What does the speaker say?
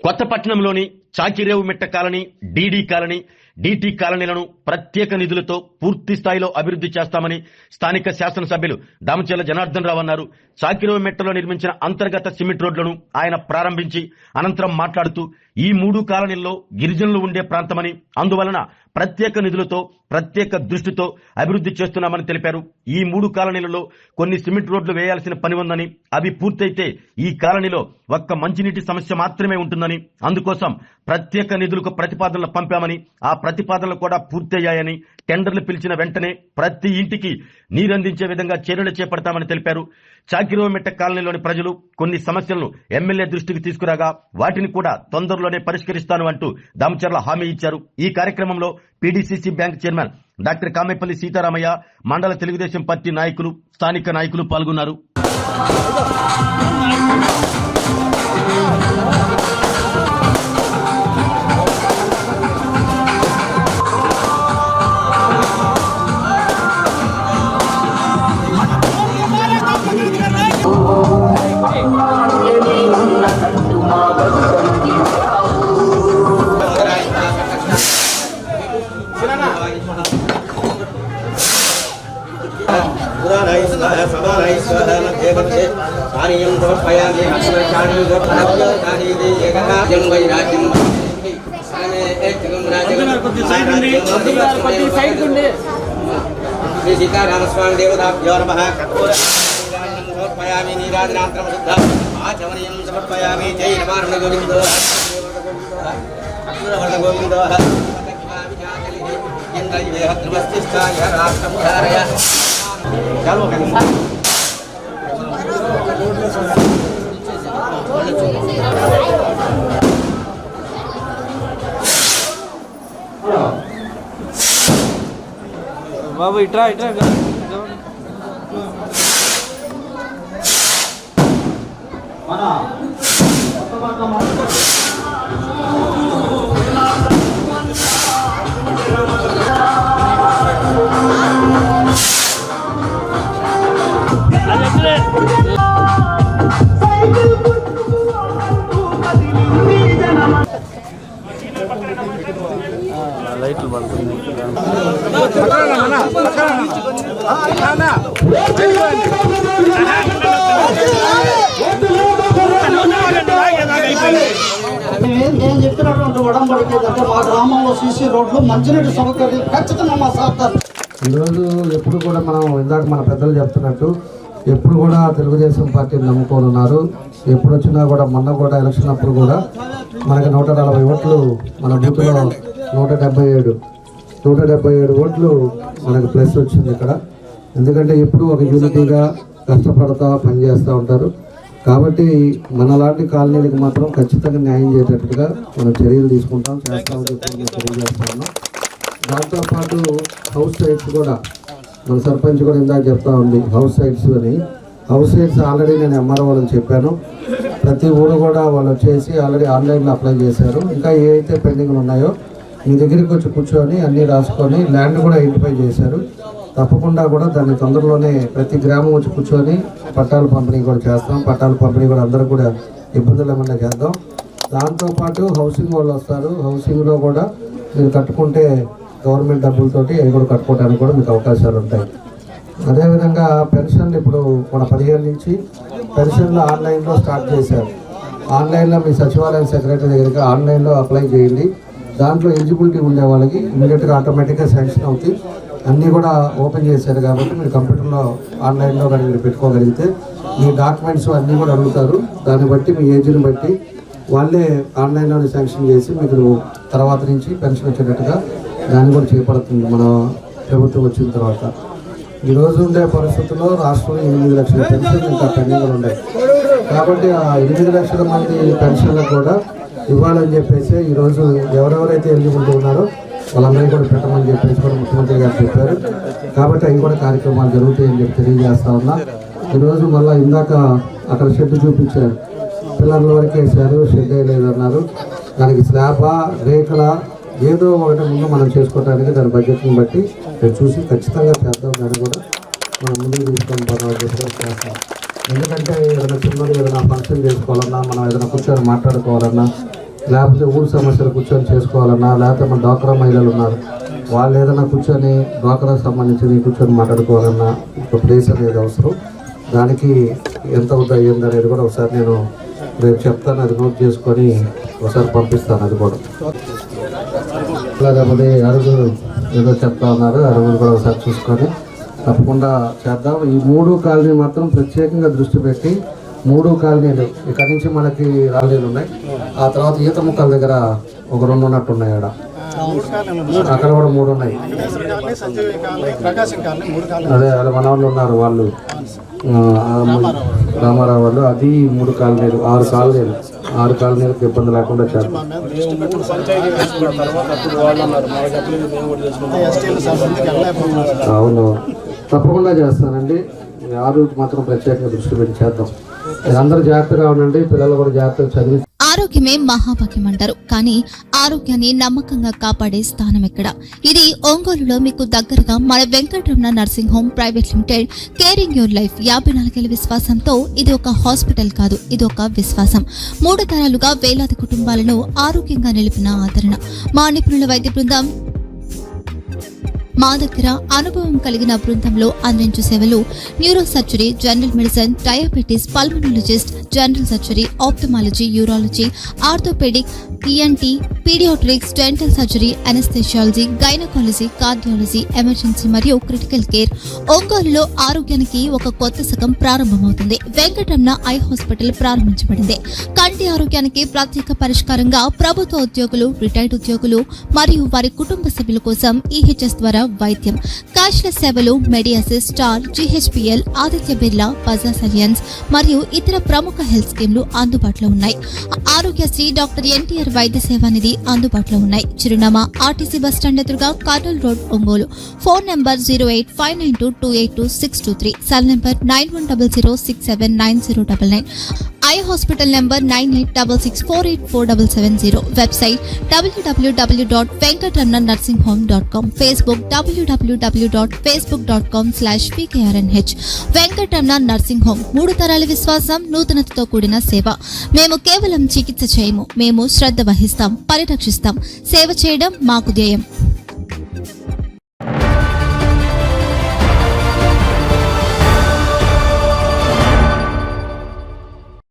కొత్తపట్నంలోని చాకిరేవుమిట్ట colony, DD colony, DT కాలనీలను ప్రత్యేక నిధులతో పూర్తి స్థాయిలో అభివృద్ధి చేస్తామని స్థానిక శాసనసభ్యులు దామచర్ల జనార్దన్ రావు అన్నారు. చాకిరేవుమిట్టలో నిర్మించిన అంతర్గత సిమెంట్ రోడ్లను ఆయన ప్రారంభించి అనంతరం మాట్లాడుతూ ఈ 3 కాలనీల్లో గిరిజనులు ఉండే ప్రాంతమని, అందువలన ప్రత్యేక నిధులతో ప్రత్యేక దృష్టితో అభివృద్ధి చేస్తున్నామని తెలిపారు. ఈ 3 కాలనీలలో కొన్ని సిమెంట్ రోడ్లు వేయాల్సిన పని ఉందని, అవి పూర్తయితే ఈ కాలనీలో ఒక్క మంచినీటి సమస్య మాత్రమే ఉంటుందని, అందుకోసం ప్రత్యేక నిధులకు ప్రతిపాదనలు పంపామని, ఆ ప్రతిపాదనలు కూడా పూర్తయ్యాయని, టెండర్లు పిలిచిన వెంటనే ప్రతి ఇంటికి నీరందించే విధంగా చర్యలు చేపడతామని తెలిపారు. చాకిరేవుమిట్ట కాలనీలోని ప్రజలు కొన్ని సమస్యలను ఎమ్మెల్యే దృష్టికి తీసుకురాగా వాటిని కూడా తొందరలోనే పరిష్కరిస్తాను అంటూ దామచర్ల హామీ ఇచ్చారు. ఈ కార్యక్రమంలో PDCC bank chairman doctor Kamepalli Seetharamaiah, మండల తెలుగుదేశం పార్టీ నాయకులు, స్థానిక నాయకులు పాల్గొన్నారు. సీతారామస్వామి దేవతాభ్యో నమః. సమర్పయామి నీరాజనాంతరం శుద్ధ ఆచమనీయం సమర్పయామి. జై రమారమణ గోవిందో అక్రూరవర్ణ గోవిందో ఇంద్రమస్తిష్టాయ రాష్ట్రముధారయ. చాలు బాబు ఇట్రా ఇట్రా. లైట్లు పడుతుంది. నేను చెప్పినటువంటి ఉడంబడికి అంటే మా గ్రామంలో సీసీ రోడ్లు, మంచినీటి సౌకర్యం ఖచ్చితంగా మా సార్. ఈరోజు ఎప్పుడు కూడా మనం ఇందాక మన పెద్దలు చెప్తున్నట్టు ఎప్పుడు కూడా తెలుగుదేశం పార్టీని నమ్ముకొని ఉన్నారు. ఎప్పుడు వచ్చినా కూడా మొన్న కూడా ఎలక్షన్ అప్పుడు కూడా మనకి 140 ఓట్లు, మన బూత్లో 177 ఓట్లు మనకు ప్లస్ వచ్చింది ఇక్కడ. ఎందుకంటే ఎప్పుడు ఒక యూనిటీగా కష్టపడతా పనిచేస్తూ ఉంటారు. కాబట్టి మనలాంటి కాలనీలకు మాత్రం ఖచ్చితంగా న్యాయం చేసేటట్టుగా మనం చర్యలు తీసుకుంటాం, చేస్తామని చెప్పి తెలియజేస్తా ఉన్నాం. దాంతోపాటు హౌస్ సైట్స్ కూడా మన సర్పంచ్ కూడా ఇందాక చెప్తా ఉంది. హౌస్ సైట్స్ ఆల్రెడీ నేను ఎంఆర్ఓ వాళ్ళకి చెప్పాను. ప్రతి ఊరు కూడా వాళ్ళు వచ్చేసి ఆల్రెడీ ఆన్లైన్లో అప్లై చేశారు. ఇంకా ఏ అయితే పెండింగ్లు ఉన్నాయో మీ దగ్గరికి వచ్చి కూర్చొని అన్నీ రాసుకొని ల్యాండ్ కూడా ఐడెంటిఫై చేశారు. తప్పకుండా కూడా దాన్ని తొందరలోనే ప్రతి గ్రామం వచ్చి కూర్చొని పట్టాల పంపిణీ కూడా చేస్తాం. పట్టాల పంపిణీ కూడా అందరూ కూడా ఇబ్బందులు లేకుండా చేద్దాం. దాంతోపాటు హౌసింగ్ వాళ్ళు వస్తారు. హౌసింగ్లో కూడా మీరు కట్టుకుంటే గవర్నమెంట్ డబ్బులతోటి అవి కూడా కట్టుకోవడానికి కూడా మీకు అవకాశాలు ఉంటాయి. అదేవిధంగా పెన్షన్లు ఇప్పుడు మన 15 నుంచి పెన్షన్లు ఆన్లైన్లో స్టార్ట్ చేశారు. ఆన్లైన్లో మీ సచివాలయం సెక్రటరీ దగ్గరికి ఆన్లైన్లో అప్లై చేయండి. దాంట్లో ఎలిజిబిలిటీ ఉండే వాళ్ళకి ఇమీడియట్గా ఆటోమేటిక్గా శాంక్షన్ అవుతాయి. అన్నీ కూడా ఓపెన్ చేశారు కాబట్టి మీరు కంప్యూటర్లో ఆన్లైన్లో కానీ మీరు పెట్టుకోగలిగితే మీ డాక్యుమెంట్స్ అన్నీ కూడా అడుగుతారు. దాన్ని బట్టి మీ ఏజ్ని బట్టి వాళ్ళే ఆన్లైన్లోనే శాంక్షన్ చేసి మీకు తర్వాత నుంచి పెన్షన్ వచ్చేటట్టుగా దాన్ని కూడా చేపడుతుంది మన ప్రభుత్వం వచ్చిన తర్వాత. ఈరోజు ఉండే పరిస్థితుల్లో రాష్ట్రంలో 8 లక్షల పెన్షన్లు ఇంకా పెండింగ్లు ఉన్నాయి. కాబట్టి ఆ 8 లక్షల మంది పెన్షన్లకు కూడా ఇవ్వాలని చెప్పేసి ఈరోజు ఎవరెవరైతే ఎలిజిబిలిటీ ఉన్నారో వాళ్ళందరికీ కూడా పెట్టమని చెప్పేసి కూడా ముఖ్యమంత్రి గారు చెప్పారు. కాబట్టి అవి కూడా కార్యక్రమాలు జరుగుతాయని చెప్పి తెలియజేస్తా ఉన్నా. ఈరోజు మళ్ళీ ఇందాక అక్కడ షెడ్ చూపించారు. పిల్లర్ల వరకు వేసారు, షెడ్ వేయలేదన్నారు. దానికి స్లాబా రేఖలా ఏదో ఒకటి ముందు మనం చేసుకోవడానికి దాని బడ్జెట్ని బట్టి చూసి ఖచ్చితంగా చేద్దాం. దాన్ని కూడా మనం ముందుకు తీసుకొని పోతాం చేస్తాం. ఎందుకంటే ఏదైనా చిన్నది ఏదైనా ఫంక్షన్ చేసుకోవాలన్నా, మనం ఏదైనా కూర్చొని మాట్లాడుకోవాలన్నా లేకపోతే ఊరు సమస్యలు కూర్చొని చేసుకోవాలన్నా, లేకపోతే మన డ్వాక్రా మహిళలు ఉన్నారు, వాళ్ళు ఏదైనా కూర్చొని డ్వాక్రాకు సంబంధించి కూర్చొని మాట్లాడుకోవాలన్నా ఒక ప్లేస్ అనేది అవసరం. దానికి ఎంత అయ్యింది అనేది కూడా ఒకసారి నేను రేపు చెప్తాను, అది నోట్ చేసుకొని ఒకసారి పంపిస్తాను. అది కూడా లేకపోతే అడుగు ఏదో చెప్తా ఉన్నారు, అడుగులు కూడా ఒకసారి చూసుకొని తప్పకుండా చేద్దాం. ఈ 3 కాలనీ మాత్రం ప్రత్యేకంగా దృష్టి పెట్టి 3 కాలనీలు ఇక్కడి నుంచి మనకి కాలనీలు ఉన్నాయి. ఆ తర్వాత ఈత ముక్కల దగ్గర ఒక 2 ఉన్నట్టున్నాయి. అక్కడ కూడా 3 ఉన్నాయి. అదే అదే మన వాళ్ళు ఉన్నారు, వాళ్ళు రామారావు వాళ్ళు, అది 3 కాలనీలు, 6 కాలనీలకు ఇబ్బంది లేకుండా చేద్దాం. అవును, తప్పకుండా చేస్తానండి. 6 మాత్రం ప్రత్యేకంగా దృష్టి పెట్టి చేద్దాం. అందరూ జాగ్రత్తగా ఉండండి, పిల్లలు కూడా జాగ్రత్తగా చదివి. ఆరోగ్యమే మహాభాగ్యం అంటారు, కానీ ఆరోగ్యాన్ని నమ్మకంగా కాపాడే స్థానం ఎక్కడ? ఇది ఒంగోలులో మీకు దగ్గరగా మన Venkataramana nursing home private limited. Caring your life 54 ఏళ్ల విశ్వాసంతో ఇది ఒక హాస్పిటల్ కాదు, ఇది ఒక విశ్వాసం. 3 తరాలుగా వేలాది కుటుంబాలను ఆరోగ్యంగా నిలిపిన ఆదరణ. మా నిపుణుల వైద్య బృందం మా దగ్గర అనుభవం కలిగిన బృందంలో అందించే సేవలు neuro surgery, general medicine, diabetes, pulmonologist, general surgery, ophthalmology, urology, orthopaedic, ENT, paediatrics, dental surgery, anaesthesiology, gynaecology, cardiology, emergency మరియు క్రిటికల్ కేర్. ఒంగోలులో ఆరోగ్యానికి ఒక కొత్త శకం ప్రారంభమవుతుంది. వెంకటరమణ ఐ హాస్పిటల్ ప్రారంభించబడింది. కంటి ఆరోగ్యానికి ప్రత్యేక పరిష్కారంగా ప్రభుత్వ ఉద్యోగులు, రిటైర్డ్ ఉద్యోగులు మరియు వారి కుటుంబ సభ్యుల కోసం ఈహెచ్ఎస్ ద్వారా వైద్యం, క్యాష్లెస్ సేవలు, మెడియాసిస్, స్టార్, జీహెచ్పీఎల్, ఆదిత్య బిర్లా, బజాజ్ అలియన్స్ మరియు ఇతర ప్రముఖ హెల్త్ స్కీమ్లు అందుబాటులో ఉన్నాయి. ఆరోగ్యశ్రీ, డాక్టర్ ఎన్టీఆర్ వైద్య సేవా నిధి అందుబాటులో ఉన్నాయి. చిరునామా ఆర్టీసీ బస్టాండ్ ఎదురుగా, Kurnool road, Ongole. Phone number 08592282623, cell number 9100679099, eye hospital number 9866484770, website www.venkatramanarsinghome.com, Facebook www.facebook.com/pkrnh. Venkataramana nursing home, 3 తరాల విశ్వాసం, నూతనతతో కూడిన సేవ. మేము కేవలం చికిత్స చేయము, మేము శ్రద్ధ వహిస్తాం, పరిరక్షిస్తాం. సేవ చేయడం మాకు ధ్యేయం.